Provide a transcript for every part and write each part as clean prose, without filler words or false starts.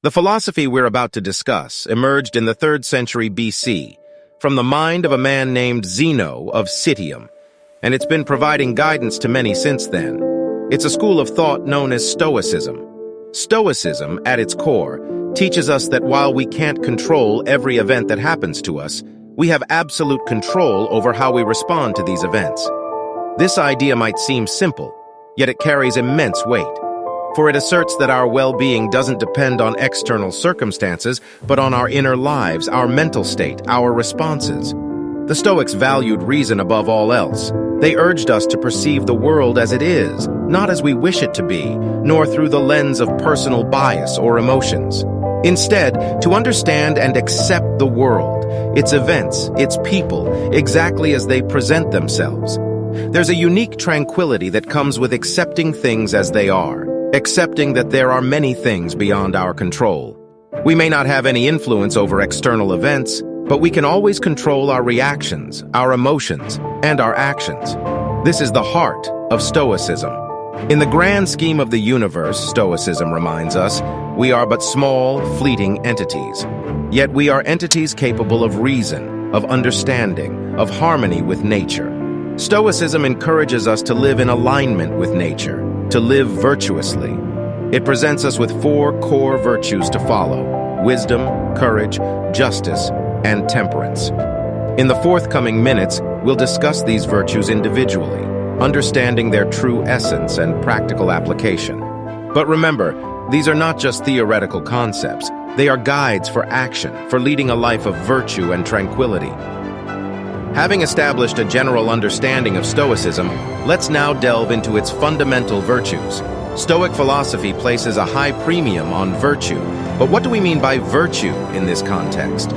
The philosophy we're about to discuss emerged in the 3rd century BC from the mind of a man named Zeno of Citium, and it's been providing guidance to many since then. It's a school of thought known as Stoicism. Stoicism, at its core, teaches us that while we can't control every event that happens to us, we have absolute control over how we respond to these events. This idea might seem simple, yet it carries immense weight. For it asserts that our well-being doesn't depend on external circumstances, but on our inner lives, our mental state, our responses. The Stoics valued reason above all else. They urged us to perceive the world as it is, not as we wish it to be, nor through the lens of personal bias or emotions. Instead, to understand and accept the world, its events, its people, exactly as they present themselves. There's a unique tranquility that comes with accepting things as they are. Accepting that there are many things beyond our control. We may not have any influence over external events, but we can always control our reactions, our emotions, and our actions. This is the heart of Stoicism. In the grand scheme of the universe, Stoicism reminds us, we are but small, fleeting entities. Yet we are entities capable of reason, of understanding, of harmony with nature. Stoicism encourages us to live in alignment with nature, to live virtuously. It presents us with 4 core virtues to follow: wisdom, courage, justice, and temperance. In the forthcoming minutes, we'll discuss these virtues individually, understanding their true essence and practical application. But remember, these are not just theoretical concepts. They are guides for action, for leading a life of virtue and tranquility. Having established a general understanding of Stoicism, let's now delve into its fundamental virtues. Stoic philosophy places a high premium on virtue, but what do we mean by virtue in this context?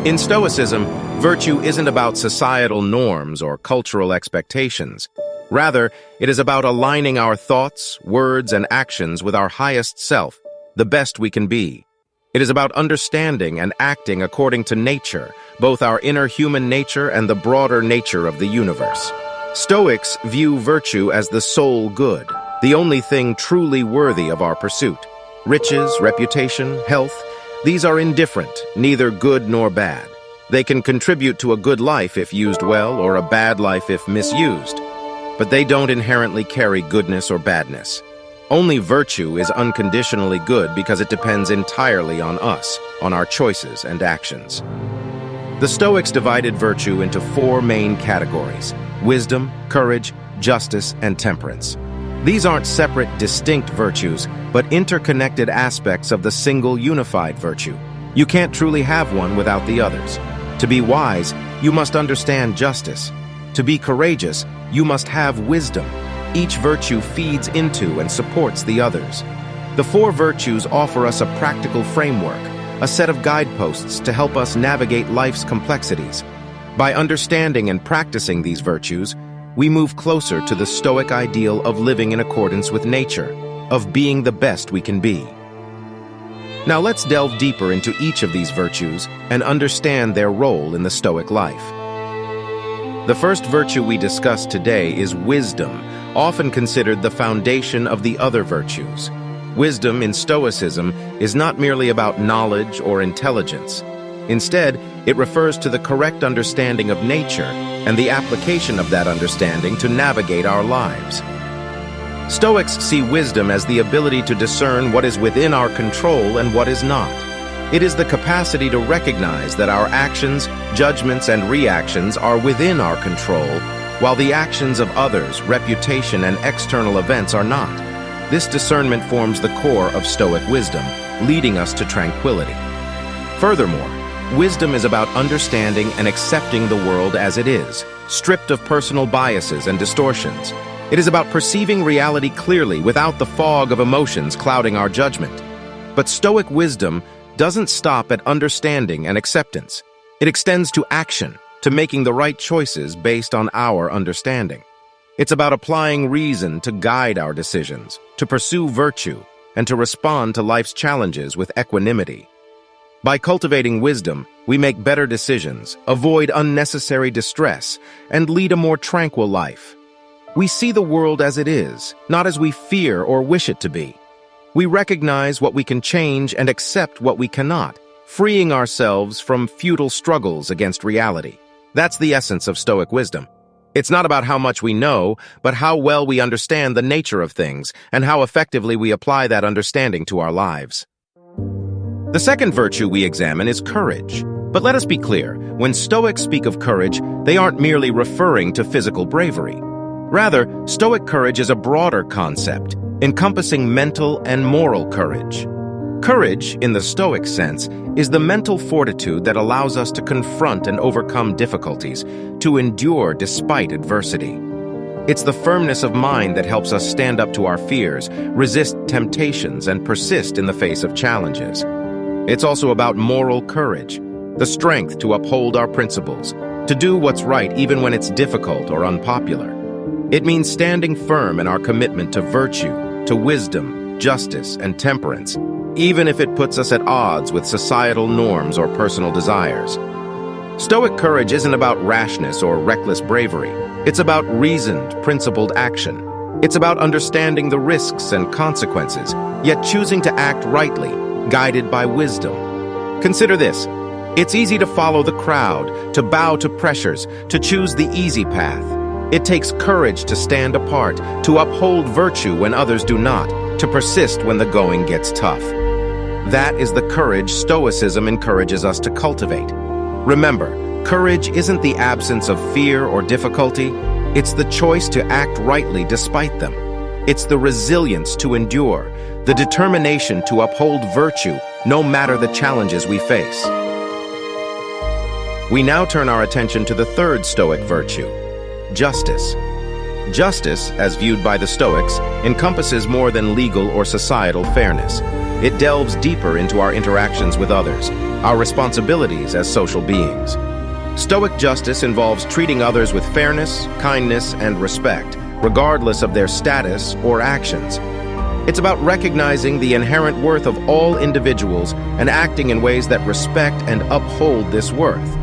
In Stoicism, virtue isn't about societal norms or cultural expectations. Rather, it is about aligning our thoughts, words, and actions with our highest self, the best we can be. It is about understanding and acting according to nature, both our inner human nature and the broader nature of the universe. Stoics view virtue as the sole good, the only thing truly worthy of our pursuit. Riches, reputation, health, these are indifferent, neither good nor bad. They can contribute to a good life if used well, or a bad life if misused. But they don't inherently carry goodness or badness. Only virtue is unconditionally good because it depends entirely on us, on our choices and actions. The Stoics divided virtue into 4 main categories: wisdom, courage, justice, and temperance. These aren't separate, distinct virtues, but interconnected aspects of the single unified virtue. You can't truly have one without the others. To be wise, you must understand justice. To be courageous, you must have wisdom. Each virtue feeds into and supports the others. The 4 virtues offer us a practical framework, a set of guideposts to help us navigate life's complexities. By understanding and practicing these virtues, we move closer to the Stoic ideal of living in accordance with nature, of being the best we can be. Now let's delve deeper into each of these virtues and understand their role in the Stoic life. The first virtue we discuss today is wisdom, often considered the foundation of the other virtues. Wisdom in Stoicism is not merely about knowledge or intelligence. Instead, it refers to the correct understanding of nature and the application of that understanding to navigate our lives. Stoics see wisdom as the ability to discern what is within our control and what is not. It is the capacity to recognize that our actions, judgments, and reactions are within our control, while the actions of others, reputation, and external events are not. This discernment forms the core of Stoic wisdom, leading us to tranquility. Furthermore, wisdom is about understanding and accepting the world as it is, stripped of personal biases and distortions. It is about perceiving reality clearly without the fog of emotions clouding our judgment. But Stoic wisdom doesn't stop at understanding and acceptance. It extends to action, to making the right choices based on our understanding. It's about applying reason to guide our decisions, to pursue virtue, and to respond to life's challenges with equanimity. By cultivating wisdom, we make better decisions, avoid unnecessary distress, and lead a more tranquil life. We see the world as it is, not as we fear or wish it to be. We recognize what we can change and accept what we cannot, freeing ourselves from futile struggles against reality. That's the essence of Stoic wisdom. It's not about how much we know, but how well we understand the nature of things and how effectively we apply that understanding to our lives. The second virtue we examine is courage. But let us be clear, when Stoics speak of courage, they aren't merely referring to physical bravery. Rather, Stoic courage is a broader concept, encompassing mental and moral courage. Courage, in the Stoic sense, is the mental fortitude that allows us to confront and overcome difficulties, to endure despite adversity. It's the firmness of mind that helps us stand up to our fears, resist temptations, and persist in the face of challenges. It's also about moral courage, the strength to uphold our principles, to do what's right even when it's difficult or unpopular. It means standing firm in our commitment to virtue, to wisdom, justice, and temperance, even if it puts us at odds with societal norms or personal desires. Stoic courage isn't about rashness or reckless bravery. It's about reasoned, principled action. It's about understanding the risks and consequences, yet choosing to act rightly, guided by wisdom. Consider this. It's easy to follow the crowd, to bow to pressures, to choose the easy path. It takes courage to stand apart, to uphold virtue when others do not, to persist when the going gets tough. That is the courage Stoicism encourages us to cultivate. Remember, courage isn't the absence of fear or difficulty. It's the choice to act rightly despite them. It's the resilience to endure, the determination to uphold virtue no matter the challenges we face. We now turn our attention to the third Stoic virtue, justice. Justice, as viewed by the Stoics, encompasses more than legal or societal fairness. It delves deeper into our interactions with others, our responsibilities as social beings. Stoic justice involves treating others with fairness, kindness, and respect, regardless of their status or actions. It's about recognizing the inherent worth of all individuals and acting in ways that respect and uphold this worth.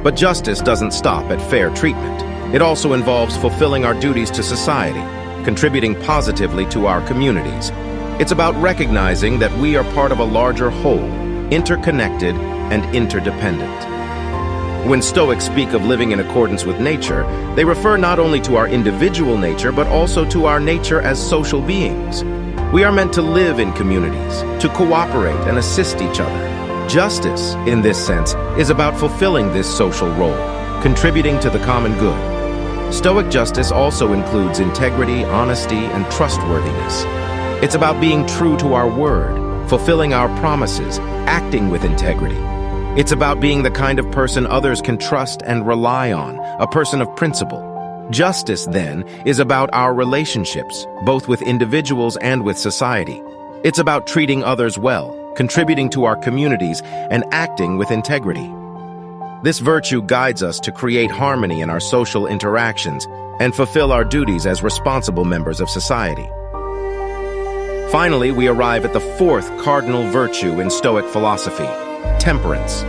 But justice doesn't stop at fair treatment. It also involves fulfilling our duties to society, contributing positively to our communities. It's about recognizing that we are part of a larger whole, interconnected and interdependent. When Stoics speak of living in accordance with nature, they refer not only to our individual nature, but also to our nature as social beings. We are meant to live in communities, to cooperate and assist each other. Justice, in this sense, is about fulfilling this social role, contributing to the common good. Stoic justice also includes integrity, honesty, and trustworthiness. It's about being true to our word, fulfilling our promises, acting with integrity. It's about being the kind of person others can trust and rely on, a person of principle. Justice, then, is about our relationships, both with individuals and with society. It's about treating others well, contributing to our communities, and acting with integrity. This virtue guides us to create harmony in our social interactions and fulfill our duties as responsible members of society. Finally, we arrive at the fourth cardinal virtue in Stoic philosophy, temperance.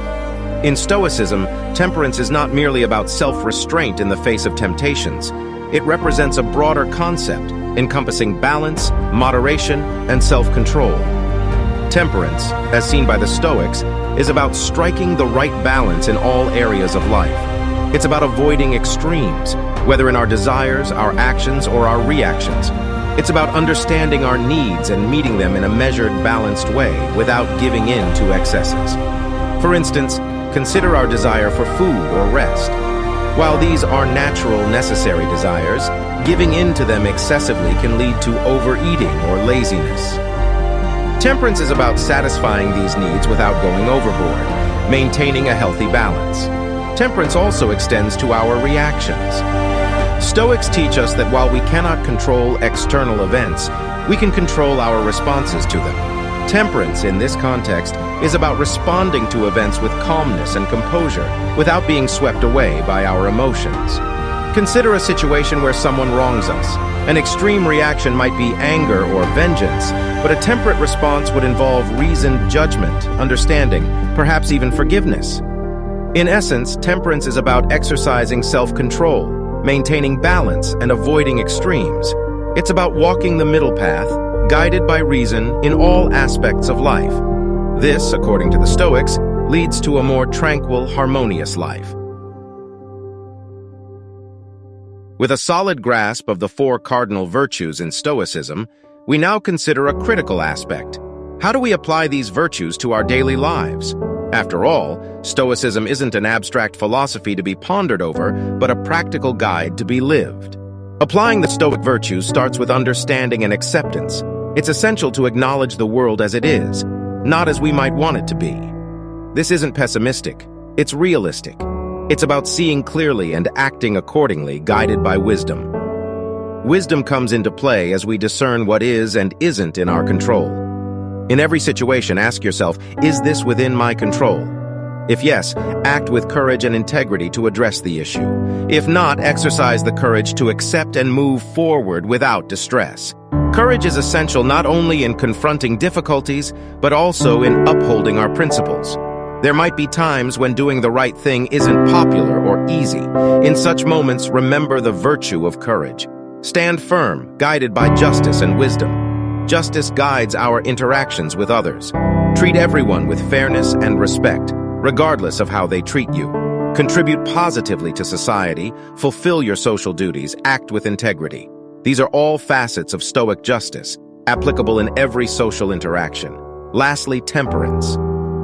In Stoicism, temperance is not merely about self-restraint in the face of temptations. It represents a broader concept, encompassing balance, moderation, and self-control. Temperance, as seen by the Stoics, is about striking the right balance in all areas of life. It's about avoiding extremes, whether in our desires, our actions, or our reactions. It's about understanding our needs and meeting them in a measured, balanced way without giving in to excesses. For instance, consider our desire for food or rest. While these are natural, necessary desires, giving in to them excessively can lead to overeating or laziness. Temperance is about satisfying these needs without going overboard, maintaining a healthy balance. Temperance also extends to our reactions. Stoics teach us that while we cannot control external events, we can control our responses to them. Temperance, in this context, is about responding to events with calmness and composure without being swept away by our emotions. Consider a situation where someone wrongs us. An extreme reaction might be anger or vengeance, but a temperate response would involve reasoned judgment, understanding, perhaps even forgiveness. In essence, temperance is about exercising self-control, maintaining balance, and avoiding extremes. It's about walking the middle path, guided by reason in all aspects of life. This, according to the Stoics, leads to a more tranquil, harmonious life. With a solid grasp of the four cardinal virtues in Stoicism, we now consider a critical aspect. How do we apply these virtues to our daily lives? After all, Stoicism isn't an abstract philosophy to be pondered over, but a practical guide to be lived. Applying the Stoic virtues starts with understanding and acceptance. It's essential to acknowledge the world as it is, not as we might want it to be. This isn't pessimistic, it's realistic. It's about seeing clearly and acting accordingly, guided by wisdom. Wisdom comes into play as we discern what is and isn't in our control. In every situation, ask yourself, is this within my control? If yes, act with courage and integrity to address the issue. If not, exercise the courage to accept and move forward without distress. Courage is essential not only in confronting difficulties, but also in upholding our principles. There might be times when doing the right thing isn't popular or easy. In such moments, remember the virtue of courage. Stand firm, guided by justice and wisdom. Justice guides our interactions with others. Treat everyone with fairness and respect, regardless of how they treat you. Contribute positively to society, fulfill your social duties, act with integrity. These are all facets of Stoic justice, applicable in every social interaction. Lastly, temperance.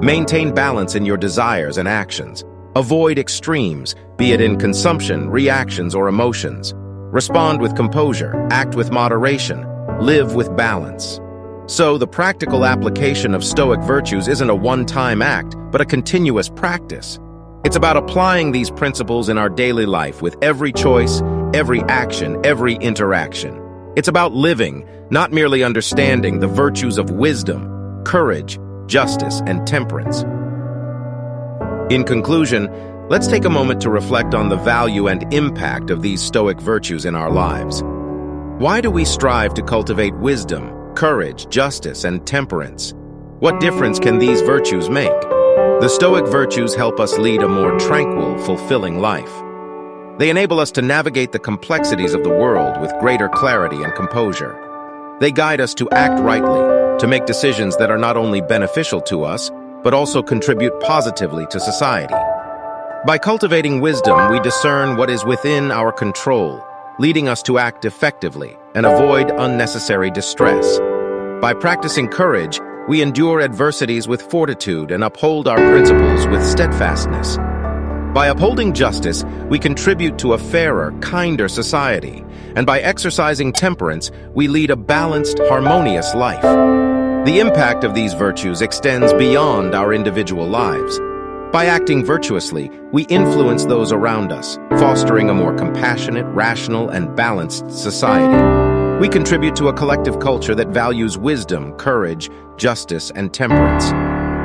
Maintain balance in your desires and actions. Avoid extremes, be it in consumption, reactions, or emotions. Respond with composure, act with moderation, live with balance. So, the practical application of Stoic virtues isn't a one-time act, but a continuous practice. It's about applying these principles in our daily life with every choice, every action, every interaction. It's about living, not merely understanding the virtues of wisdom, courage, justice, and temperance. In conclusion, let's take a moment to reflect on the value and impact of these Stoic virtues in our lives. Why do we strive to cultivate wisdom, courage, justice, and temperance? What difference can these virtues make? The Stoic virtues help us lead a more tranquil, fulfilling life. They enable us to navigate the complexities of the world with greater clarity and composure. They guide us to act rightly, to make decisions that are not only beneficial to us, but also contribute positively to society. By cultivating wisdom, we discern what is within our control, leading us to act effectively and avoid unnecessary distress. By practicing courage, we endure adversities with fortitude and uphold our principles with steadfastness. By upholding justice, we contribute to a fairer, kinder society. And by exercising temperance, we lead a balanced, harmonious life. The impact of these virtues extends beyond our individual lives. By acting virtuously, we influence those around us, fostering a more compassionate, rational, and balanced society. We contribute to a collective culture that values wisdom, courage, justice, and temperance.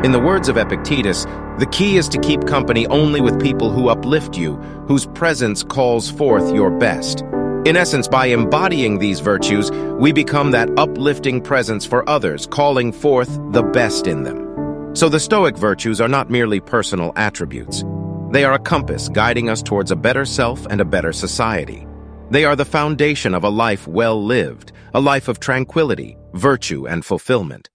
In the words of Epictetus, the key is to keep company only with people who uplift you, whose presence calls forth your best. In essence, by embodying these virtues, we become that uplifting presence for others, calling forth the best in them. So the Stoic virtues are not merely personal attributes. They are a compass guiding us towards a better self and a better society. They are the foundation of a life well lived, a life of tranquility, virtue, and fulfillment.